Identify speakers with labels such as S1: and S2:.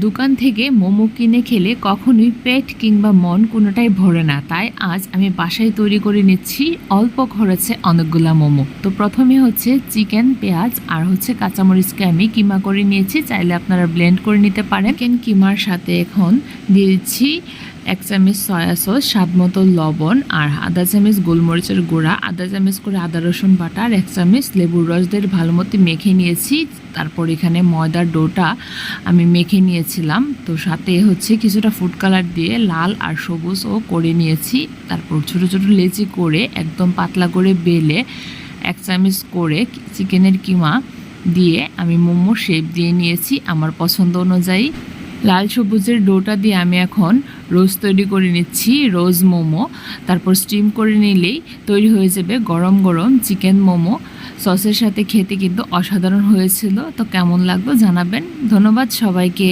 S1: দোকান থেকে মোমো কিনে খেলে কখনোই পেট কিংবা মন কোনোটাই ভরে না। তাই আজ আমি বাসায় তৈরি করে নিচ্ছি অল্প খরচে অনেকগুলা মোমো। তো প্রথমে হচ্ছে চিকেন, পেঁয়াজ আর হচ্ছে কাঁচামরিচকে আমি কিমা করে নিয়েছি। চাইলে আপনারা ব্লেন্ড করে নিতে পারেন। চিকেন কিমার সাথে এখন দিয়ে দিচ্ছি 1 চামচ সয়া সস, স্বাদ মতো লবণ আর আধা চামচ গোলমরিচের গুঁড়া, আধা চামচ করে আদা রসুন বাটা আর 1 চামচ লেবুর রস দিয়ে ভালো মতো মেখে নিয়েছি। তারপর এখানে ময়দার ডোটা আমি মেখে নিয়েছিলাম। তো সাথে হচ্ছে কিছুটা ফুড কালার দিয়ে লাল আর সবুজও করে নিয়েছি। তারপর ছোটো ছোটো লেচি করে একদম পাতলা করে বেলে 1 চামচ করে চিকেনের কিমা দিয়ে আমি মোমো শেপ দিয়ে নিয়েছি আমার পছন্দ অনুযায়ী। লাল সবুজের ডোটা দিয়ে আমি এখন রোজ তৈরি করে নিচ্ছি, রোজ মোমো। তারপর স্টিম করে নিলেই তৈরি হয়ে যাবে গরম গরম চিকেন মোমো। সসের সাথে খেতে কিন্তু অসাধারণ হয়েছিল। তো কেমন লাগলো জানাবেন। ধন্যবাদ সবাইকে।